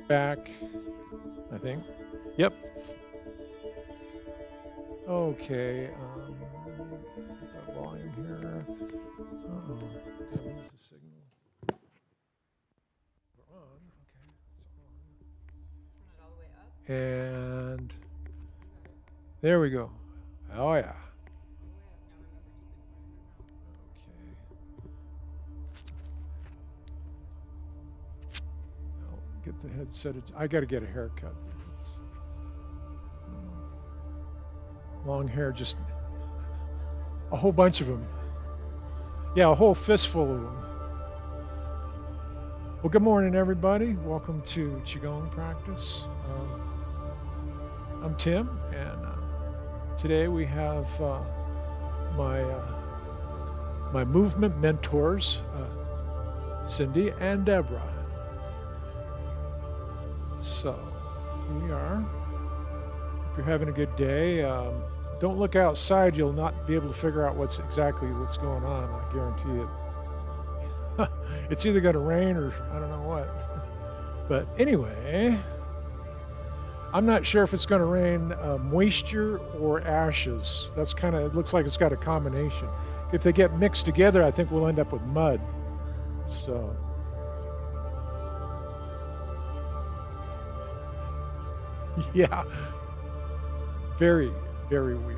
Back, I think. Yep. Okay. Get that volume here. Uh-oh. Did I lose the signal? We're on. Okay. Turn it all the way up. It's on. And You got it. there we go. Oh, yeah. All the way up. Now remember, keep it in front of your mouth. Okay. I'll get the headset. I got to get a haircut. Long hair, just a whole bunch of them. Yeah, a whole fistful of them. Well, good morning, everybody. Welcome to QiGong practice. I'm Tim, and today we have my movement mentors, Cindy and Deborah. So here we are. If you're having a good day, don't look outside. You'll not be able to figure out what's going on. I guarantee it. It's either going to rain or I don't know what. But anyway, I'm not sure if it's going to rain moisture or ashes. That's it looks like it's got a combination. If they get mixed together, I think we'll end up with mud. So. Yeah. Very, very weird.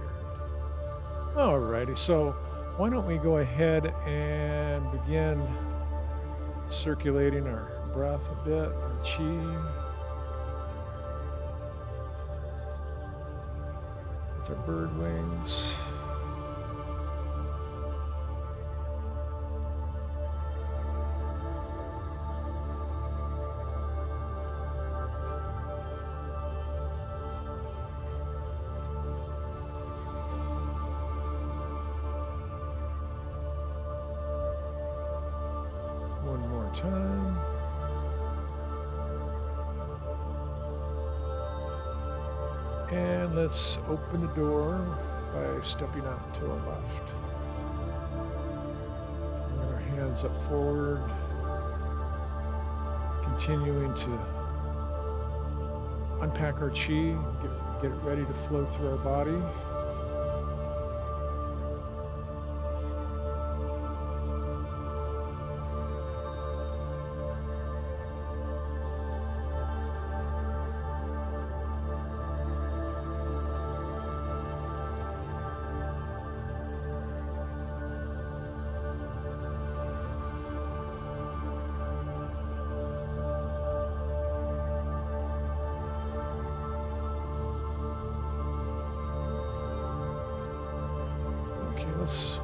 Alrighty, so why don't we go ahead and begin circulating our breath a bit, our chi. With our bird wings. Time. And let's open the door by stepping out to our left. Bring our hands up forward, continuing to unpack our chi, get it ready to flow through our body. Let's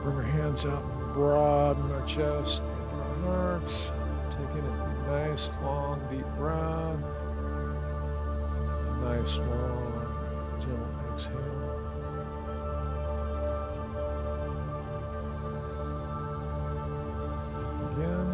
bring our hands out, broaden our chest, open our hearts, taking a nice, long, deep breath. Nice, long, gentle exhale. Again.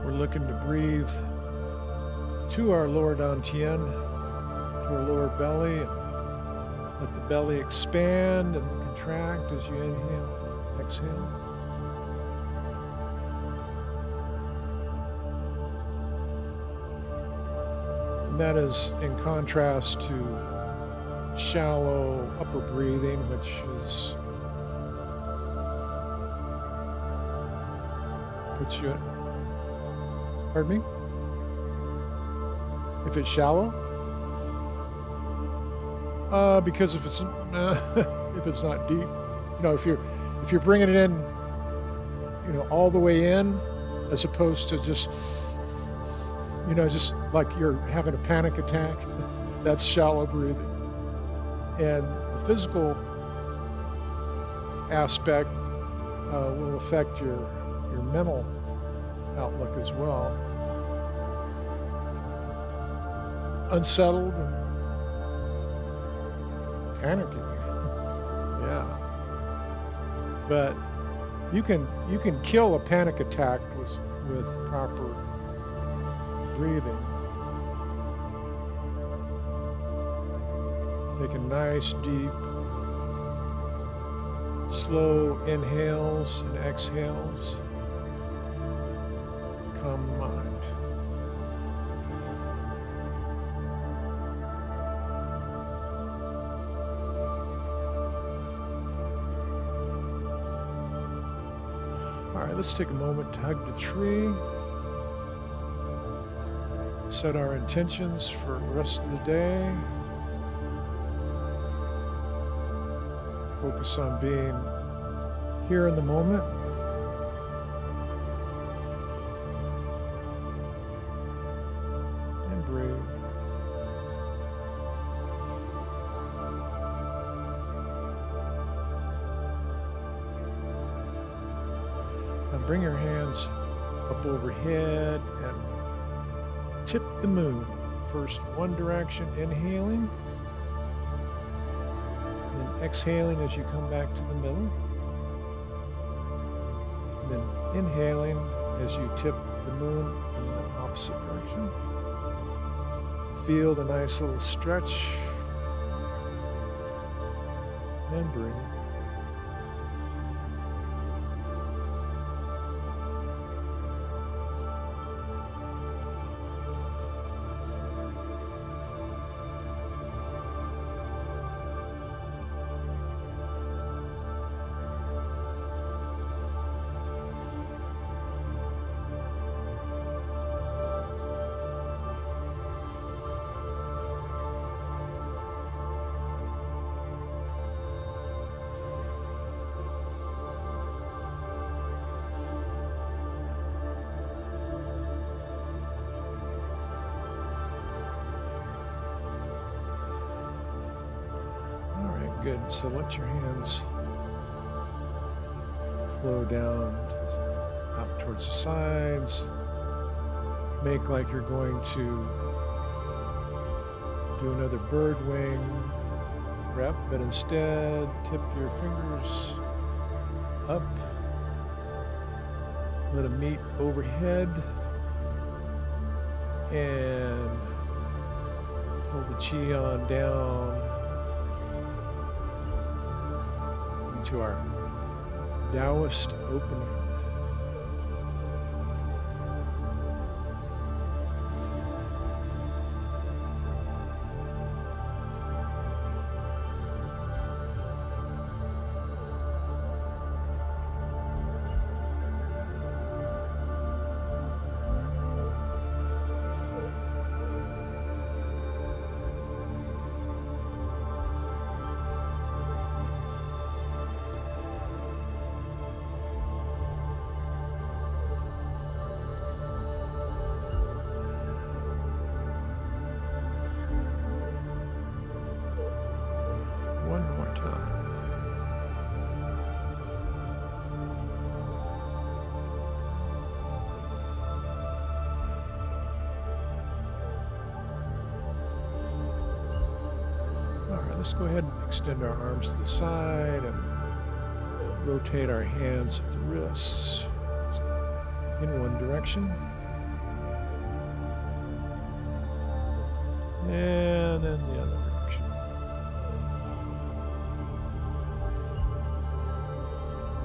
Looking to breathe to our lower dantian, to our lower belly. Let the belly expand and contract as you inhale, exhale. And that is in contrast to shallow upper breathing, which is puts you. Pardon me? If it's shallow? Because if it's if it's not deep, if you're bringing it in, all the way in, as opposed to just like you're having a panic attack, that's shallow breathing. And the physical aspect will affect your mental outlook as well. Unsettled and panicky. Yeah. But You can kill a panic attack with proper breathing. Take a nice deep, slow inhales and exhales. Calm the mind. All right, let's take a moment to hug the tree. Set our intentions for the rest of the day. Focus on being here in the moment. And breathe. Now bring your hands up overhead and tip the moon. First one direction, inhaling. And exhaling as you come back to the middle. And then inhaling as you tip the moon in the opposite direction. Feel the nice little stretch. And breathe. Good. So let your hands flow down out towards the sides. Make like you're going to do another bird wing rep, but instead tip your fingers up. Let them meet overhead and pull the chi on down to our Taoist opening. One more time. All right, let's go ahead and extend our arms to the side and rotate our hands at the wrists in one direction. And then the other direction.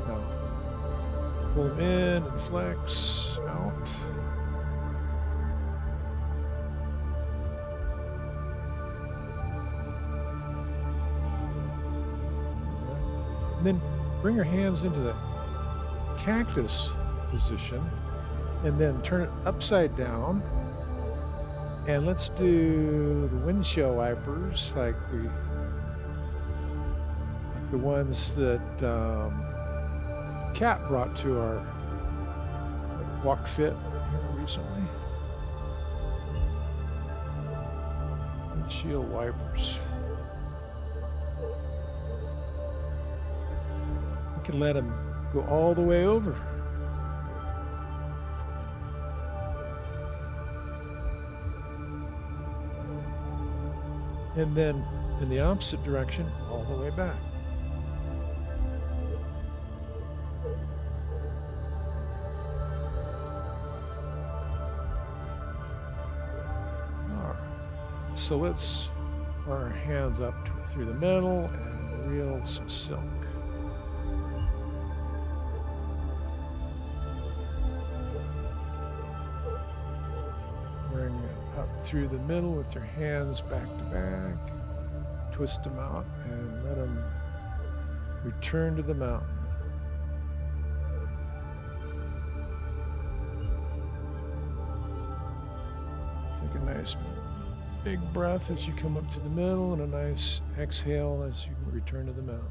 Now, pull them in and flex out. And then bring your hands into the cactus position and then turn it upside down. And let's do the windshield wipers like the ones that Kat brought to our Walk Fit here recently. Windshield wipers. You can let them go all the way over. And then in the opposite direction, all the way back. So let's run our hands up through the middle and reel some silk. Bring it up through the middle with your hands back to back. Twist them out and let them return to the mountain. Take a nice big breath as you come up to the middle and a nice exhale as you return to the mountain.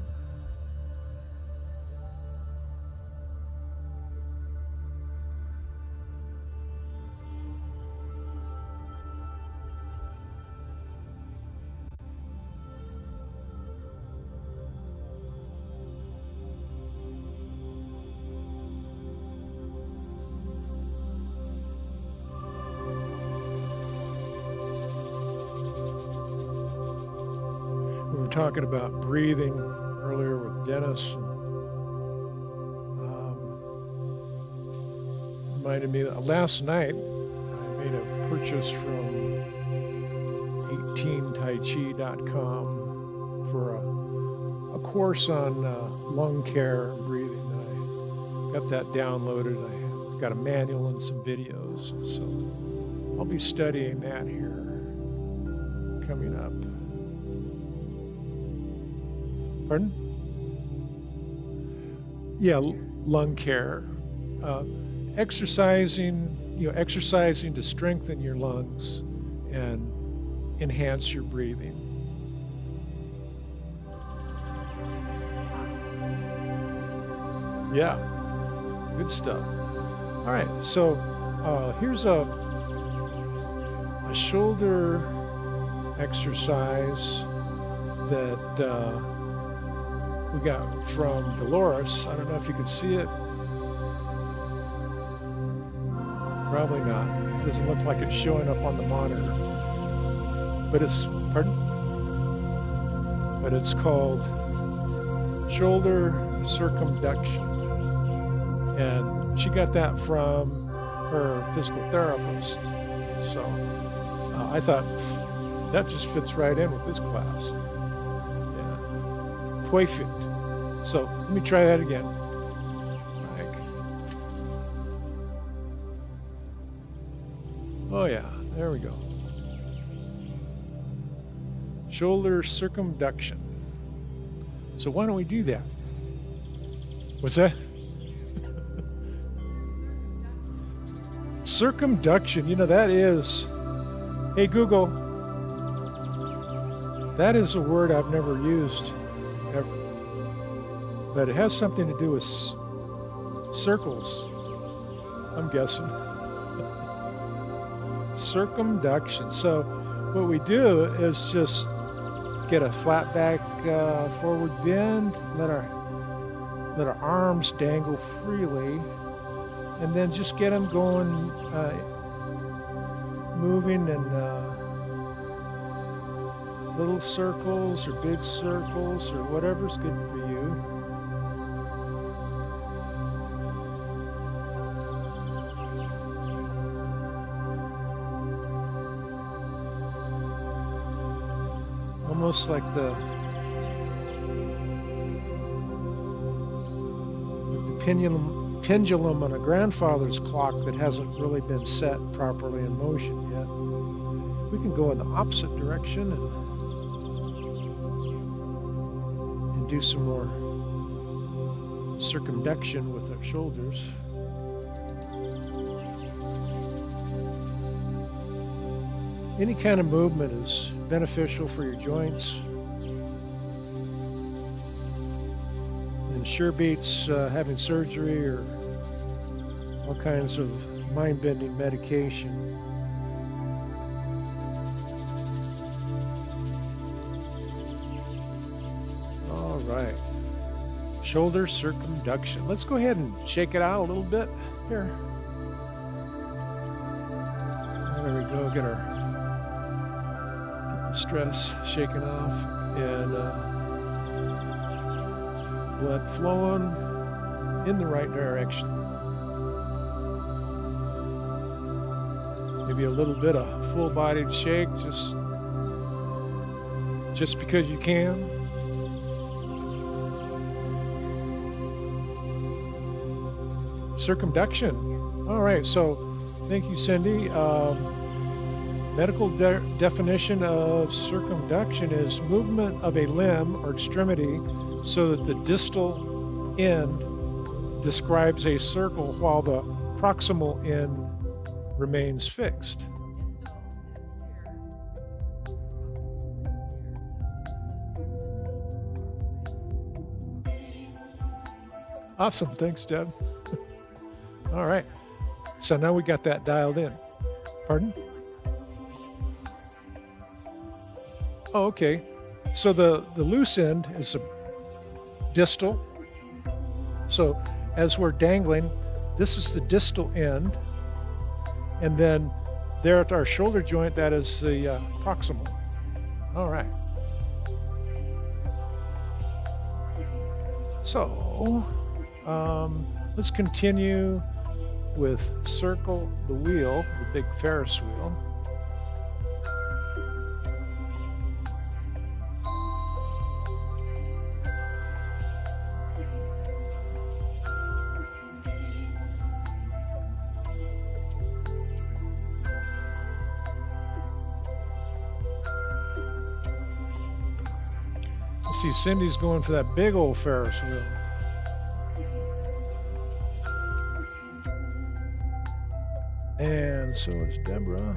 We were talking about breathing earlier with Dennis. Reminded me that last night I made a purchase from 18taichi.com for a course on lung care and breathing. I got that downloaded. I got a manual and some videos. So I'll be studying that here coming up. Pardon? Yeah, lung care. Exercising to strengthen your lungs and enhance your breathing. Yeah, good stuff. All right, so here's a shoulder exercise that we got from Dolores. I don't know if you could see it. Probably not. It doesn't look like it's showing up on the monitor. But it's, pardon? But it's called shoulder circumduction. And she got that from her physical therapist. So I thought that just fits right in with this class. Yeah. Perfect. So let me try that again. Oh yeah, there we go. Shoulder circumduction. So why don't we do that? What's that? Circumduction, that is, hey Google, that is a word I've never used ever. But it has something to do with circles, I'm guessing. Circumduction. So what we do is just get a flat back forward bend, let our arms dangle freely, and then just get them going, moving in little circles or big circles or whatever's good for you. Almost like the pendulum on a grandfather's clock that hasn't really been set properly in motion yet. We can go in the opposite direction and do some more circumduction with our shoulders. Any kind of movement is beneficial for your joints. And sure beats having surgery or all kinds of mind-bending medication. All right. Shoulder circumduction. Let's go ahead and shake it out a little bit. Here. There we go. Get the stress shaken off and blood flowing in the right direction. Maybe a little bit of full-bodied shake, just just because you can. Circumduction. All right, so thank you, Cindy. Medical definition of circumduction is movement of a limb or extremity so that the distal end describes a circle while the proximal end remains fixed. Awesome, thanks, Deb. All right, so now we got that dialed in. Pardon? Oh, okay. So the loose end is a distal. So as we're dangling, this is the distal end. And then there at our shoulder joint, that is the proximal. All right. So let's continue with circle the wheel, the big Ferris wheel. See, Cindy's going for that big old Ferris wheel. And so is Deborah.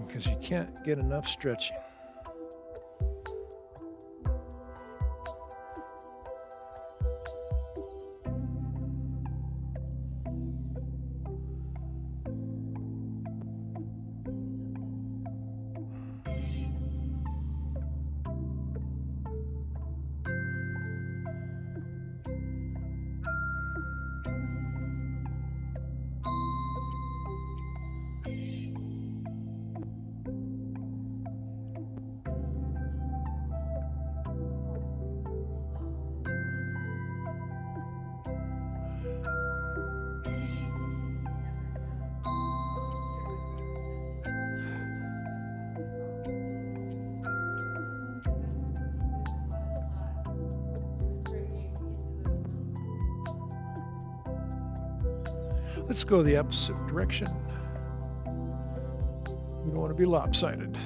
Because you can't get enough stretching. Let's go the opposite direction. We don't want to be lopsided.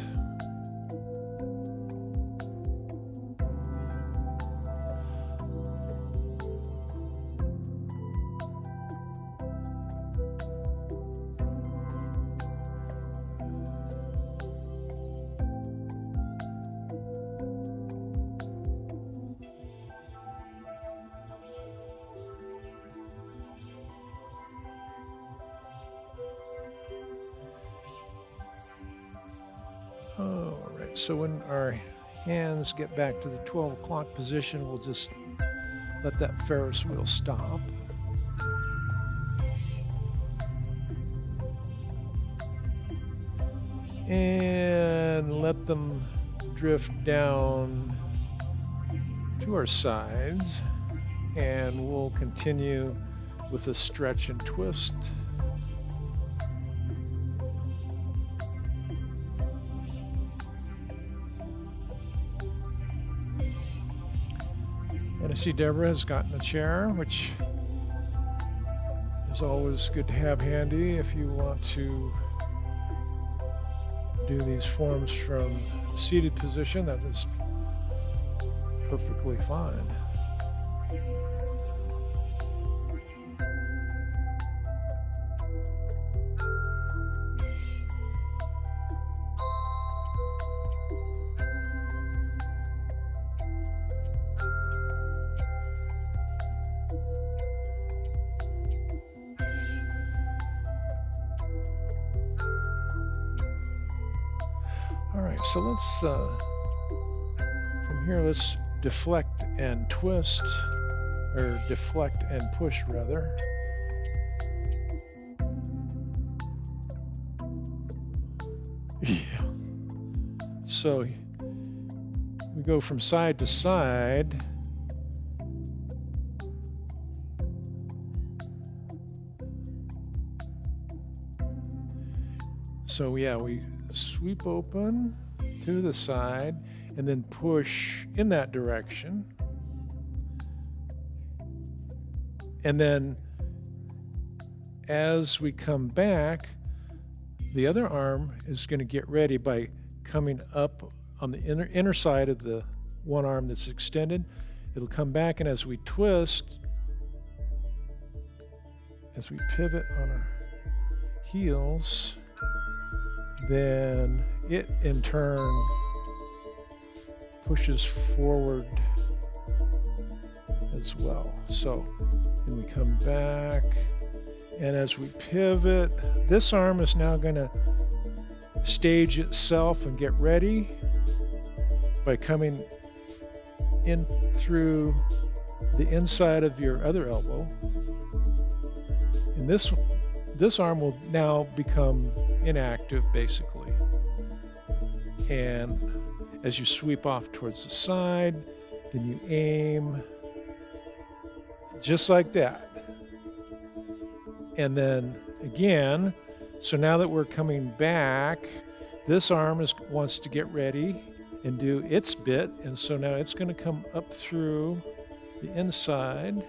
All right, so when our hands get back to the 12 o'clock position, we'll just let that Ferris wheel stop. And let them drift down to our sides, and we'll continue with a stretch and twist. And I see Deborah has gotten a chair, which is always good to have handy if you want to do these forms from a seated position. That is perfectly fine. All right, so let's, from here, let's deflect and twist, or deflect and push rather. Yeah. So we go from side to side, So yeah, we sweep open to the side and then push in that direction. And then as we come back, the other arm is going to get ready by coming up on the inner side of the one arm that's extended. It'll come back, and as we twist, as we pivot on our heels, then it in turn pushes forward as well. So then we come back, and as we pivot, this arm is now going to stage itself and get ready by coming in through the inside of your other elbow. And this arm will now become inactive, basically. And as you sweep off towards the side, then you aim just like that. And then again, so now that we're coming back, this arm wants to get ready and do its bit. And so now it's going to come up through the inside,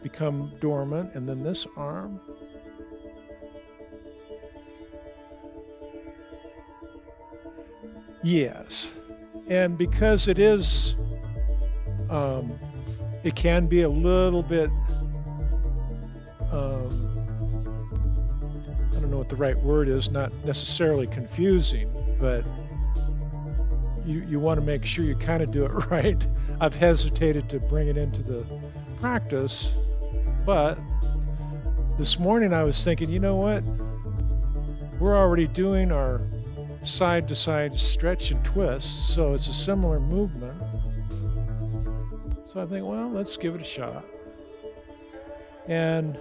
become dormant, and then this arm yes. And because it is it can be a little bit I don't know what the right word is, not necessarily confusing, but you want to make sure you kind of do it right. I've hesitated to bring it into the practice, but this morning I was thinking, you know what? We're already doing our side to side stretch and twist, so it's a similar movement. So I think, well, let's give it a shot. And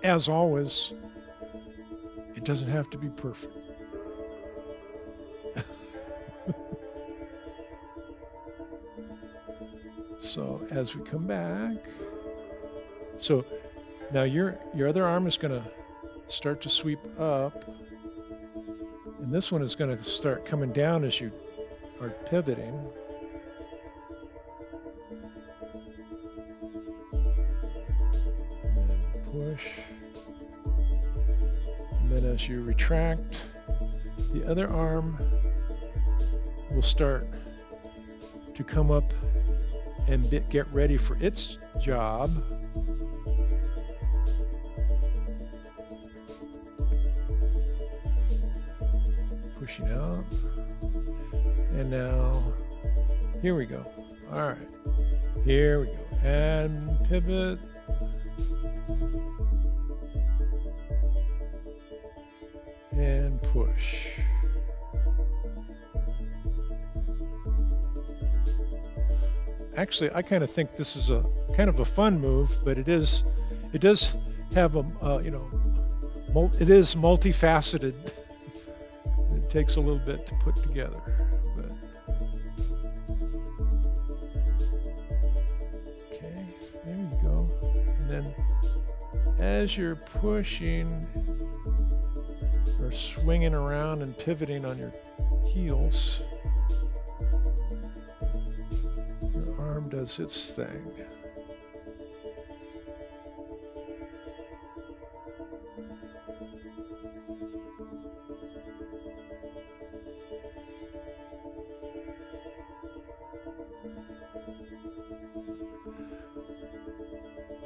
as always, it doesn't have to be perfect. So as we come back, so now your other arm is going to start to sweep up, and this one is going to start coming down as you are pivoting. And then push. And then as you retract, the other arm will start to come up and get ready for its job. Pushing out. And now, here we go. All right, here we go. And pivot. And push. Actually, I kind of think this is a kind of a fun move, but it does have a it is multifaceted. It takes a little bit to put together, but okay, there you go. And then as you're pushing or swinging around and pivoting on your heels, arm does its thing.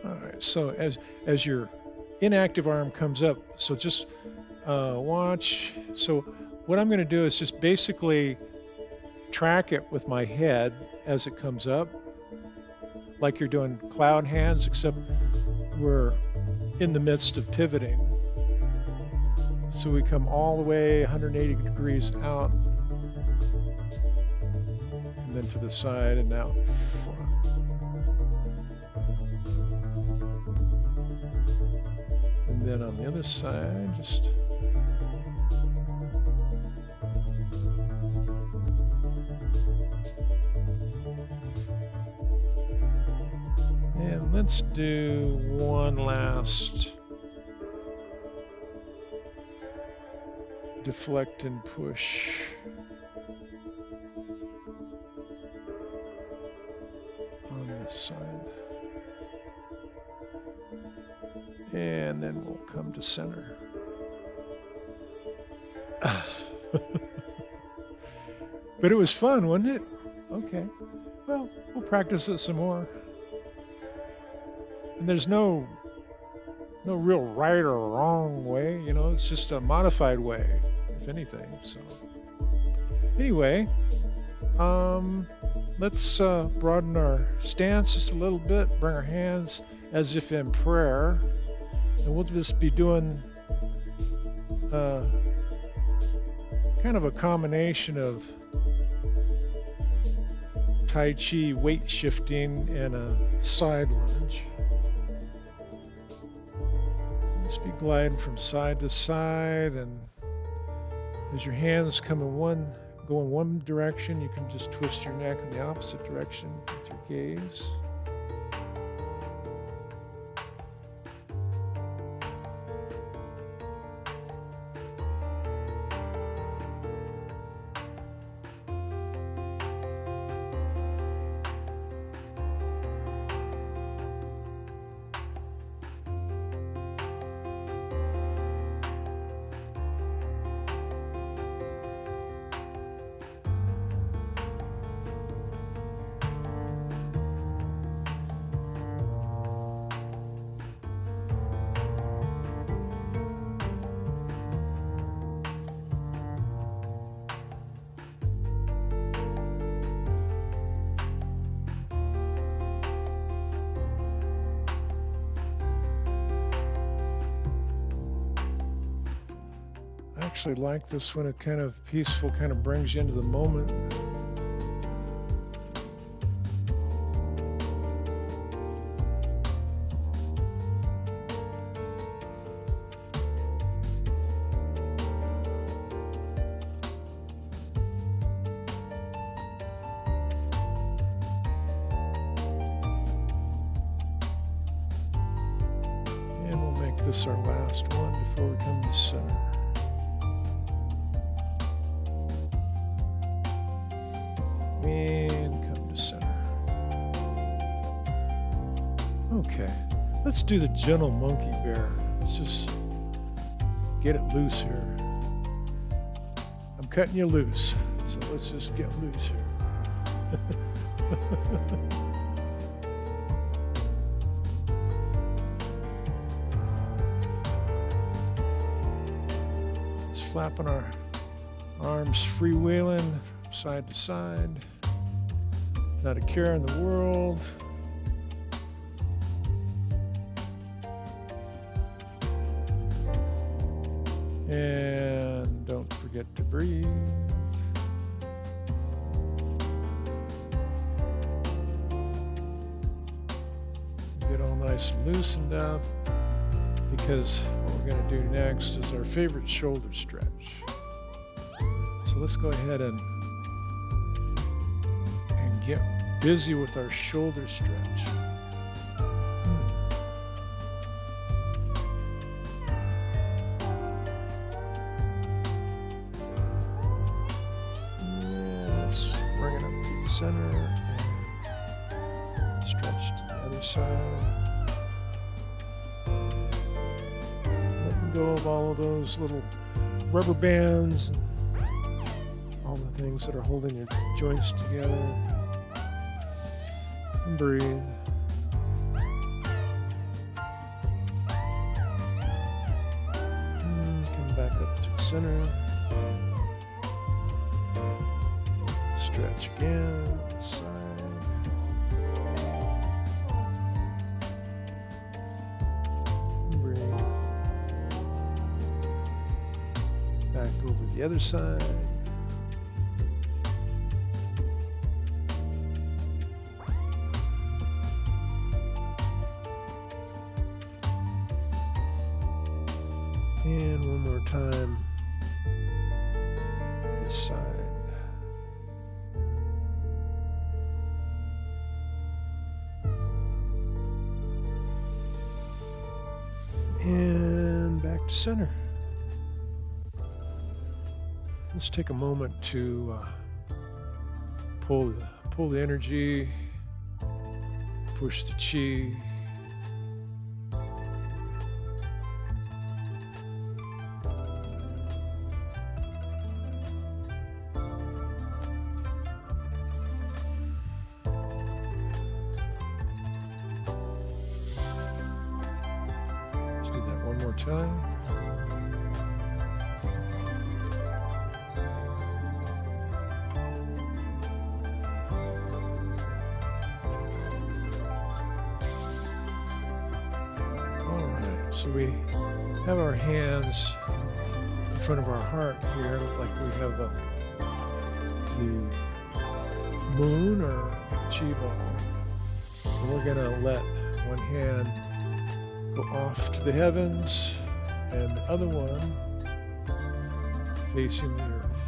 All right, so as your inactive arm comes up, so just watch. So what I'm going to do is just basically track it with my head as it comes up, like you're doing cloud hands, except we're in the midst of pivoting. So we come all the way 180 degrees out, and then to the side and out front. And then on the other side, just and let's do one last deflect and push. On this side. And then we'll come to center. But it was fun, wasn't it? Okay. Well, we'll practice it some more. And there's no real right or wrong way, you know, it's just a modified way, if anything. So anyway, let's broaden our stance just a little bit, bring our hands as if in prayer, and we'll just be doing kind of a combination of Tai Chi weight shifting and a side lunge. Just be gliding from side to side, and as your hands come in go in one direction, you can just twist your neck in the opposite direction with your gaze. I actually like this when it kind of peaceful, kind of brings you into the moment. And we'll make this our last one before we come to center. And come to center. Okay, let's do the gentle monkey bear. Let's just get it loose here. I'm cutting you loose, so let's just get loose here. Just flapping our arms, freewheeling side to side. Not a care in the world. And don't forget to breathe. Get all nice and loosened up, because what we're going to do next is our favorite shoulder stretch. So let's go ahead and get busy with our shoulder stretch. Let's bring it up to the center and stretch to the other side. Letting go of all of those little rubber bands and all the things that are holding your joints together. And breathe. And come back up to the center. Stretch again, side. And breathe. Back over the other side. And one more time, this side. And back to center. Let's take a moment to pull the energy, push the chi. Let's do that one more time. So we have our hands in front of our heart here, like we have the moon or chi ball. And we're going to let one hand go off to the heavens and the other one facing the earth.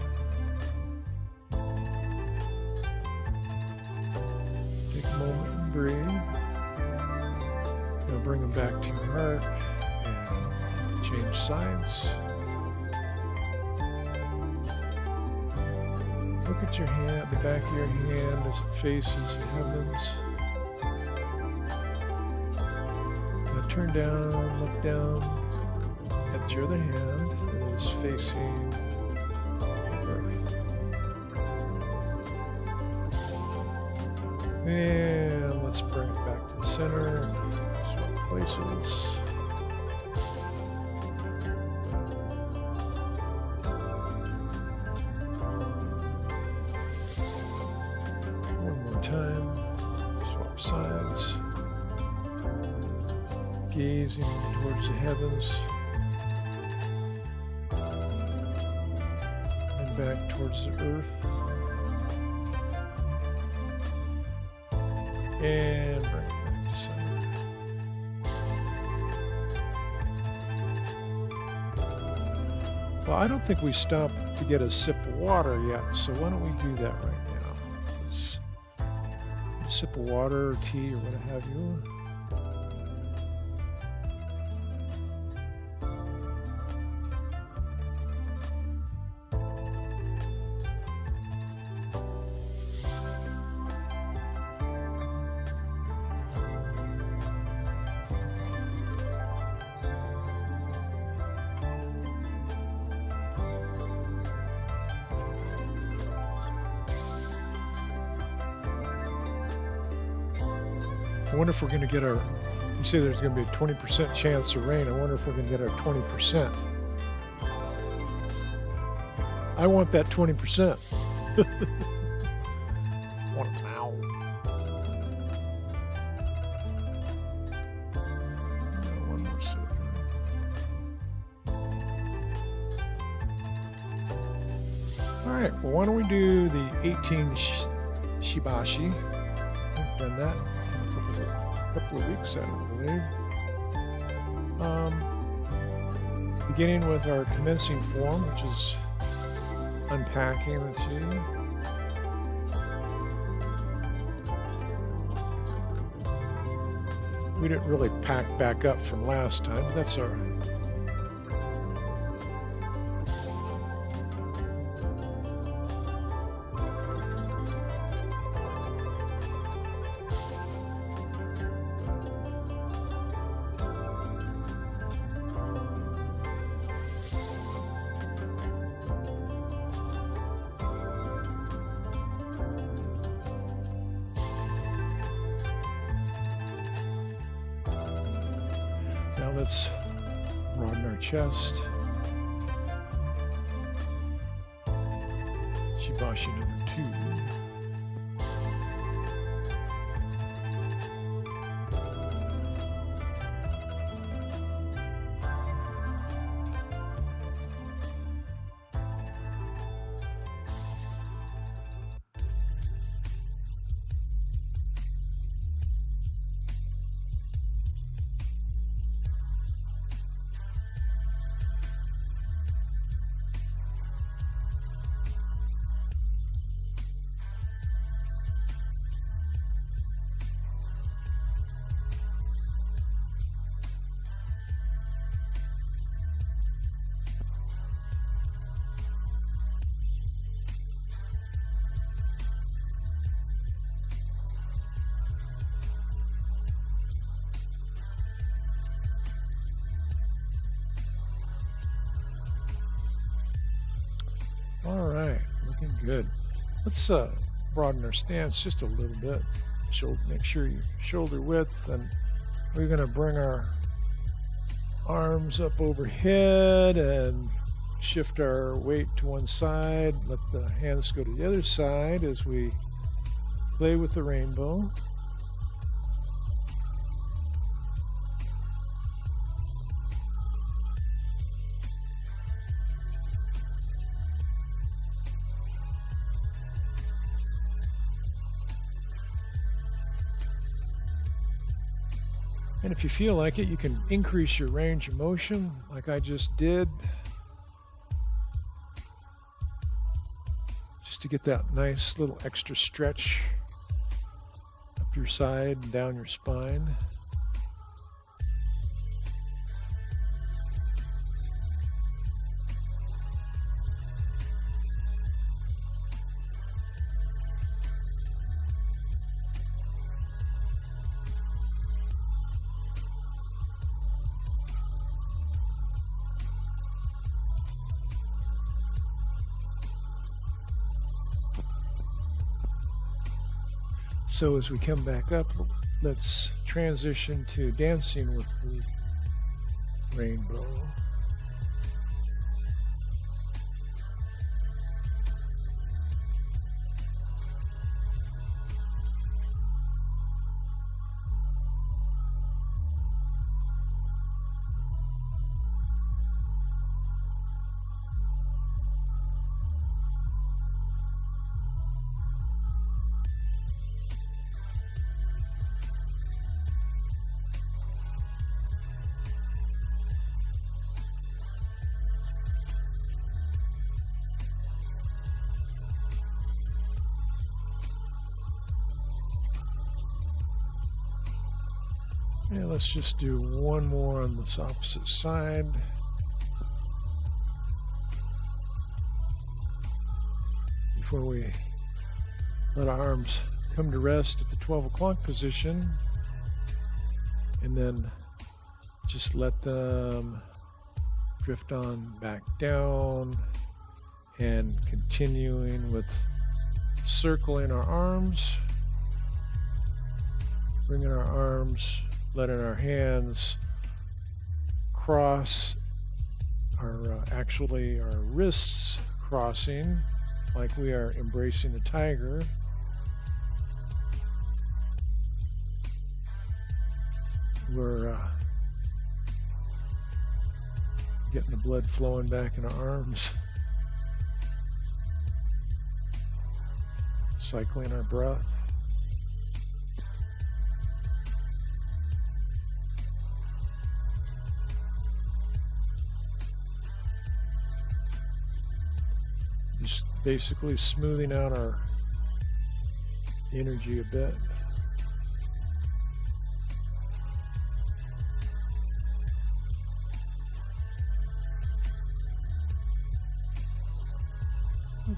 Take a moment and breathe. Now bring them back to your heart. Change sides. Look at your hand, the back of your hand as it faces the heavens. Now turn down, look down at your other hand that is facing the earth. And let's bring it back to the center. Swap places. Time, swap sides, gazing towards the heavens and back towards the earth, and bring it back to center. Well, I don't think we stopped to get a sip of water yet, so why don't we do that right now? Sip of water or tea or what have you. I wonder if we're going to get our, you say there's going to be a 20% chance of rain. I wonder if we're going to get our 20%. I want that 20%. I want it now. One more sip. All right, well, why don't we do the 18 shibashi? We've done that. Couple of weeks, I believe. Beginning with our commencing form, which is unpacking the chi. We didn't really pack back up from last time, but that's all right. Now let's broaden our chest. Shibashi number 2. Good. Let's broaden our stance just a little bit. Make sure your shoulder width, and we're going to bring our arms up overhead and shift our weight to one side. Let the hands go to the other side as we play with the rainbow. And if you feel like it, you can increase your range of motion like I just did, just to get that nice little extra stretch up your side and down your spine. So as we come back up, let's transition to dancing with the rainbow. And let's just do one more on this opposite side. Before we let our arms come to rest at the 12 o'clock position, and then just let them drift on back down, and continuing with circling our arms, bringing our arms, letting our hands cross our wrists crossing like we are embracing a tiger. We're getting the blood flowing back in our arms, cycling our breath. Just basically smoothing out our energy a bit.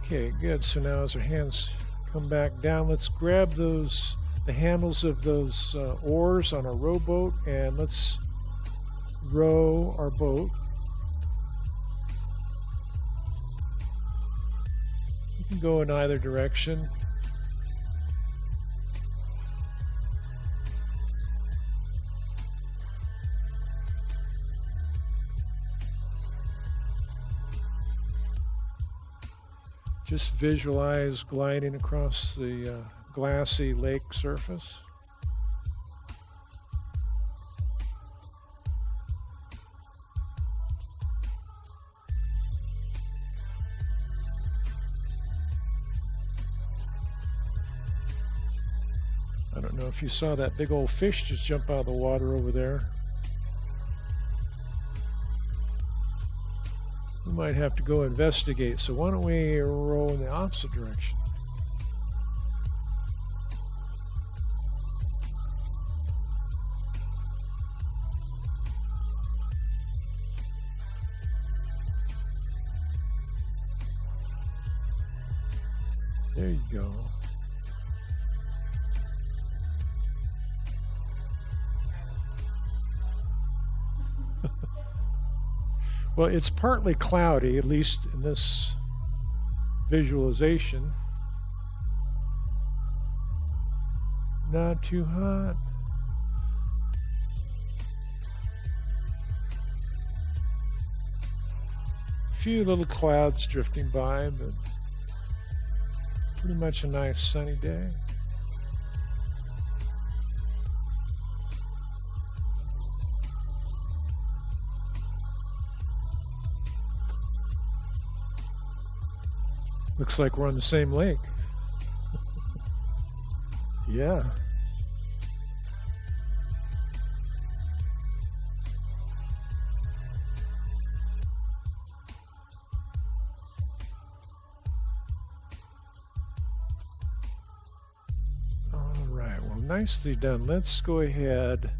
Okay, good. So now as our hands come back down, let's grab the handles of those oars on a rowboat, and let's row our boat. You can go in either direction. Just visualize gliding across the glassy lake surface. I don't know if you saw that big old fish just jump out of the water over there. We might have to go investigate, so why don't we row in the opposite direction? There you go. Well, it's partly cloudy, at least in this visualization. Not too hot. A few little clouds drifting by, but pretty much a nice sunny day. Looks like we're on the same lake. Yeah. All right, well, nicely done. Let's go ahead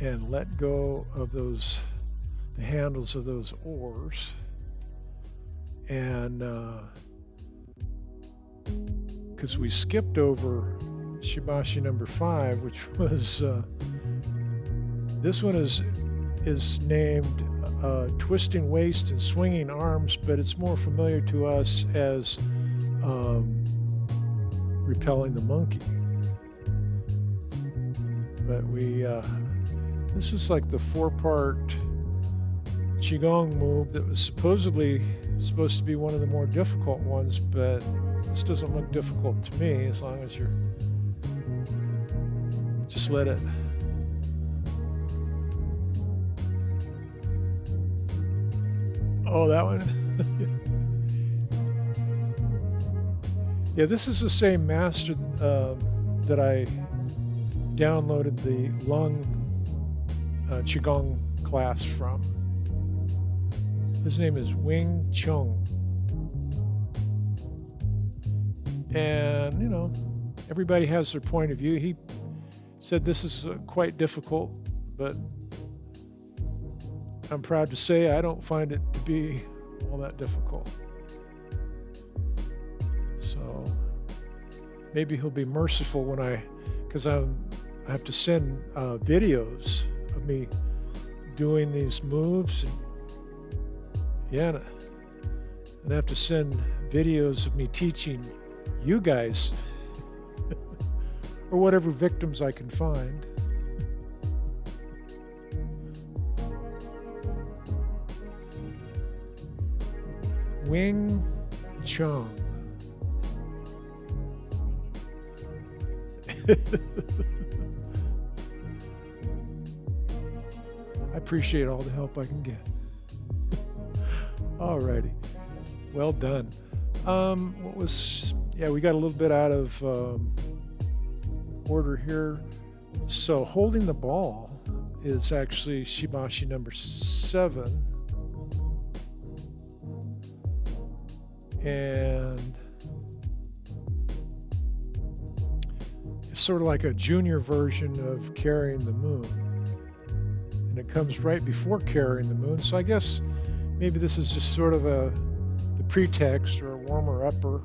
and let go of the handles of those oars. And because we skipped over shibashi number 5, which was this one is named twisting waist and swinging arms, but it's more familiar to us as repelling the monkey. But this is like the 4-part QiGong move that was supposedly supposed to be one of the more difficult ones, but this doesn't look difficult to me as long as you're just let it. Oh, that one. Yeah, this is the same master that I downloaded the lung QiGong class from. His name is Wing Chun. And, you know, everybody has their point of view. He said this is quite difficult, but I'm proud to say I don't find it to be all that difficult. So maybe he'll be merciful when because I have to send videos of me doing these moves. And I have to send videos of me teaching you guys or whatever victims I can find. Wing Chun. I appreciate all the help I can get. Alrighty, well done. We got a little bit out of order here. So holding the ball is actually shibashi number 7. And it's sort of like a junior version of carrying the moon. And it comes right before carrying the moon. So I guess maybe this is just sort of the pretext or a warmer-upper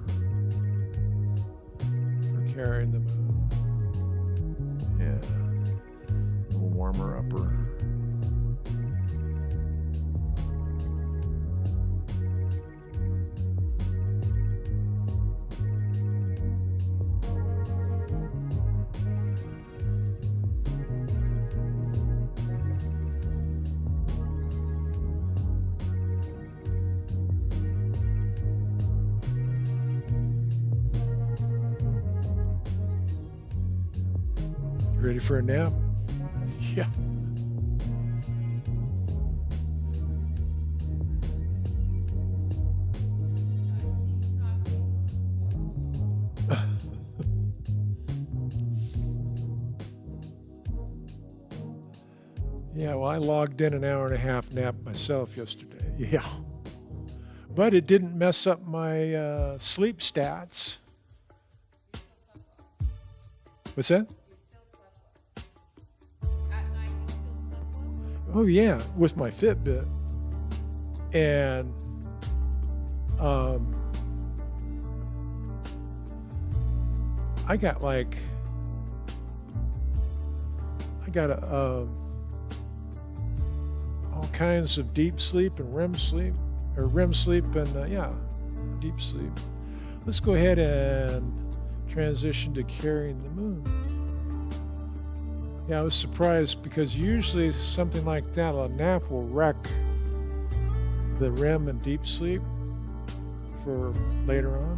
for carrying the moon. Yeah, a little warmer-upper. Ready for a nap? Yeah. Yeah, well, I logged in an hour-and-a-half nap myself yesterday. Yeah. But it didn't mess up my sleep stats. What's that? Oh yeah, with my Fitbit. And I got all kinds of deep sleep and REM sleep, and yeah, REM deep sleep. Let's go ahead and transition to carrying the moon. Yeah, I was surprised because usually something like that, a nap will wreck the REM and deep sleep for later on.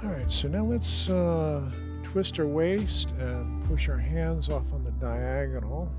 Alright, so now let's twist our waist and push our hands off on the diagonal.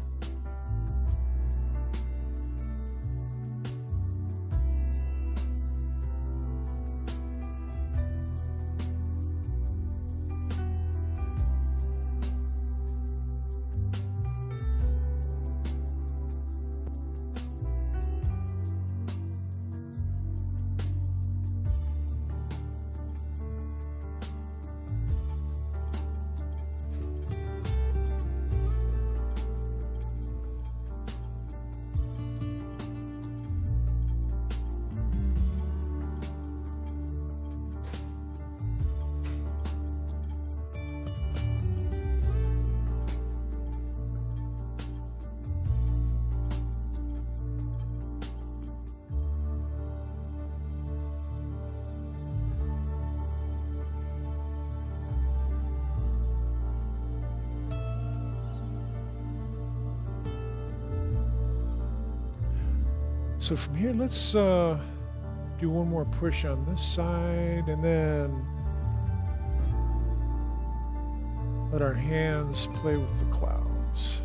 So from here, let's do one more push on this side and then let our hands play with the clouds.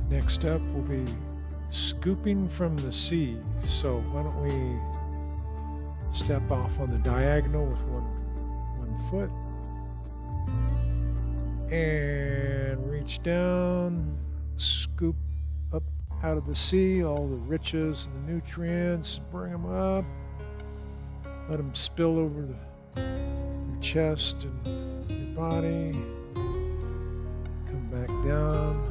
Next up will be scooping from the sea. So why don't we step off on the diagonal with one foot and reach down, scoop up out of the sea all the riches and the nutrients, bring them up, let them spill over your chest and your body, come back down.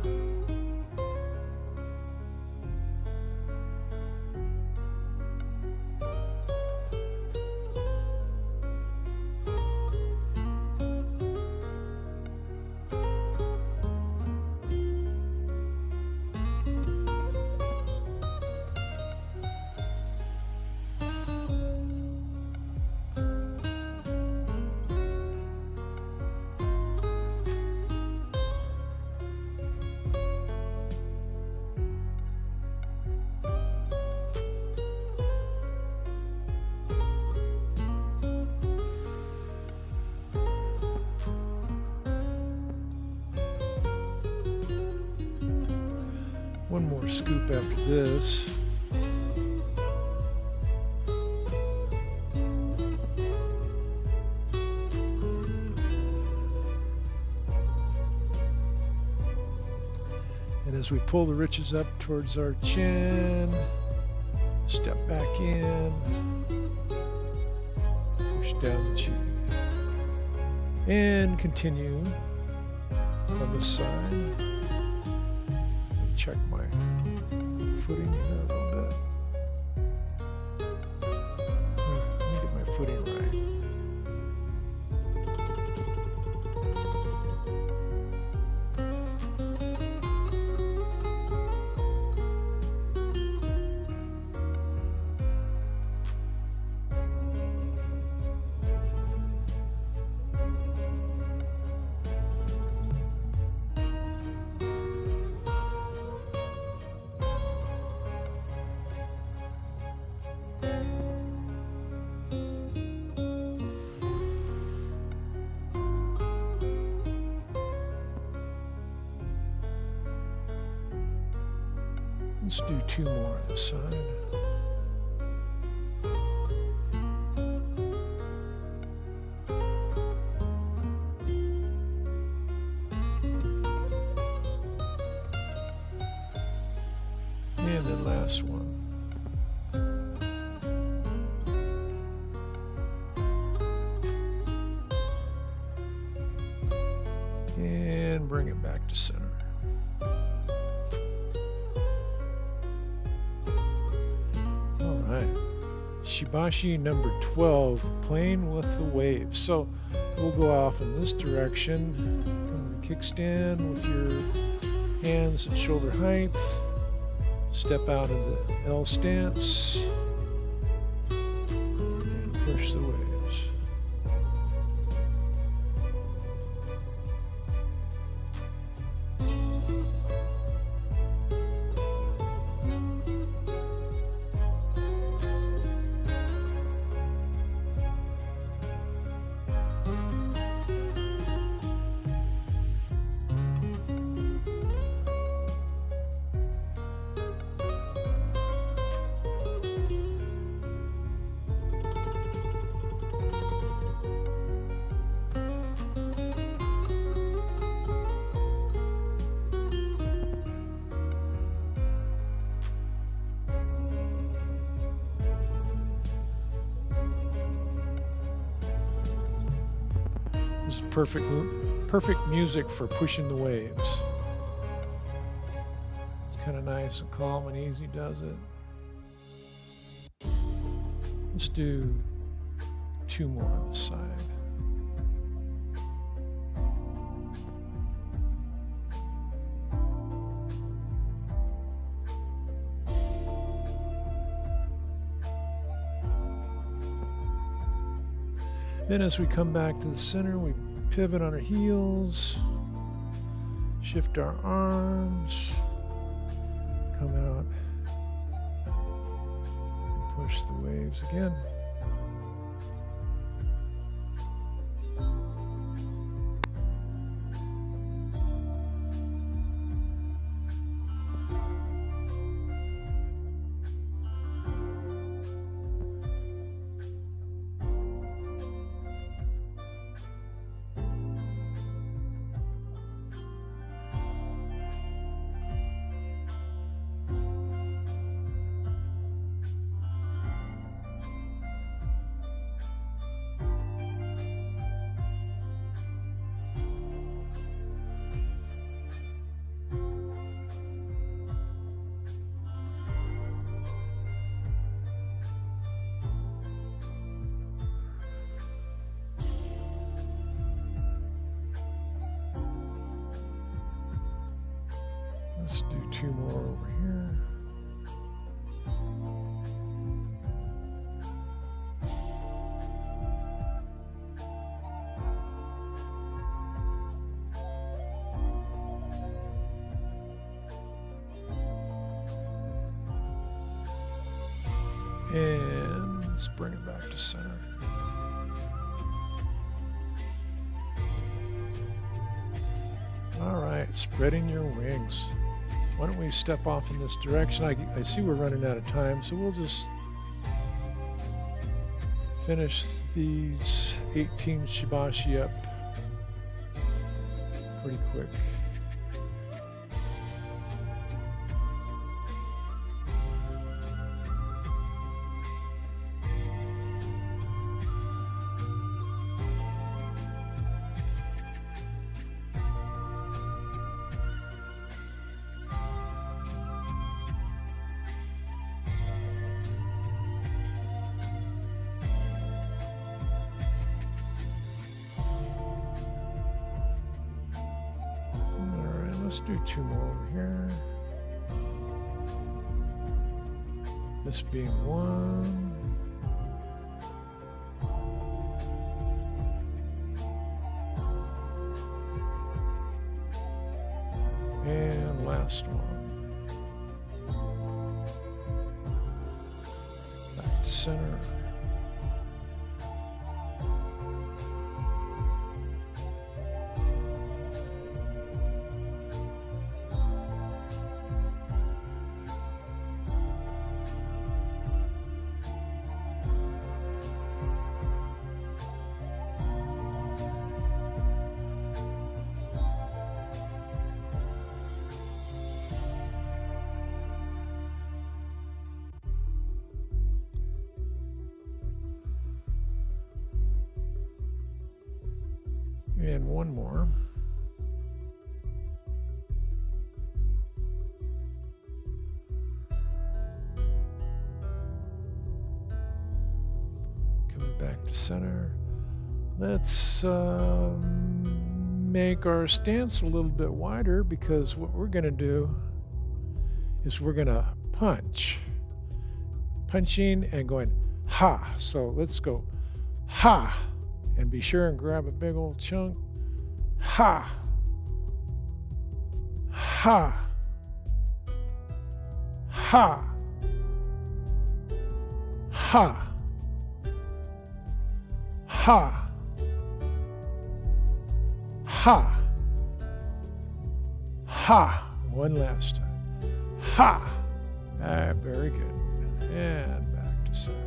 One more scoop after this. as we pull the riches up towards our chin, step back in, push down the chi, and continue on this side. Check my footing here a little bit. Let me get my footing right. Let's do 2 more on this side. And then last one. And bring it back to center. Shibashi number 12, playing with the waves. So we'll go off in this direction. Come to the kickstand with your hands at shoulder height. Step out into L stance. And push the waves. Perfect music for pushing the waves. It's kind of nice and calm and easy, does it? Let's do 2 more on the side. Then as we come back to the center, we pivot on our heels, shift our arms, come out, and push the waves again. Let's do 2 more over here. And let's bring it back to center. All right, spreading your wings. Why don't we step off in this direction? I see we're running out of time, so we'll just finish these 18 shibashi up pretty quick. do 2 more over here. This being 1. And last one. Back to center. And one more. Coming back to center. Let's make our stance a little bit wider, because what we're going to do is we're going to punch. Punching and going ha. So let's go ha. And be sure and grab a big old chunk. Ha. Ha. Ha. Ha. Ha. Ha. Ha. One last time. Ha. Very good. And back to center.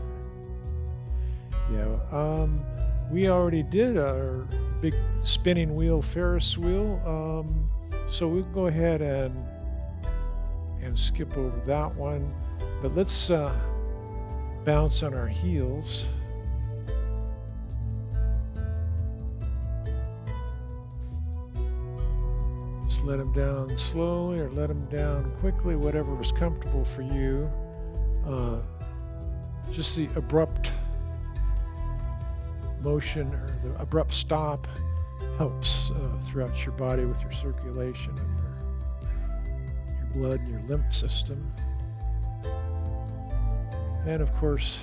Yeah. We already did our big spinning wheel Ferris wheel, so we'll go ahead and skip over that one. But let's bounce on our heels. Just let them down slowly or let them down quickly, whatever is comfortable for you. Just the abrupt motion or the abrupt stop helps throughout your body with your circulation and your blood and your lymph system. And of course,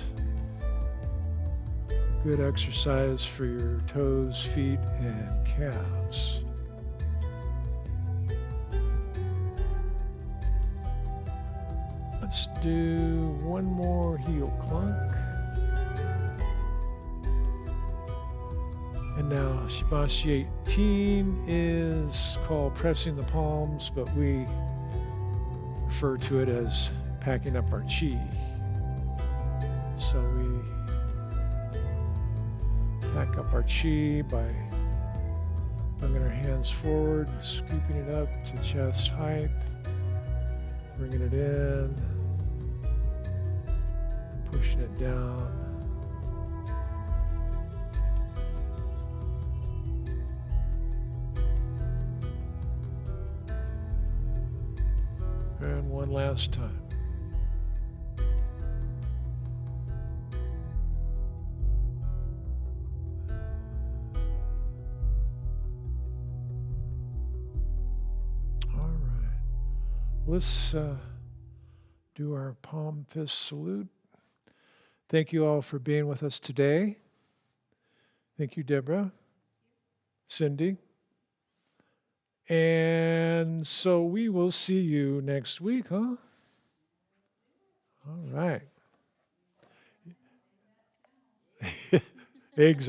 good exercise for your toes, feet, and calves. Let's do one more heel clunk. And now Shibashi 18 is called pressing the palms, but we refer to it as packing up our chi. So we pack up our chi by bringing our hands forward, scooping it up to chest height, bringing it in, pushing it down. And one last time. All right. Let's do our palm fist salute. Thank you all for being with us today. Thank you, Deborah, Cindy. And so we will see you next week, huh? All right. Exactly.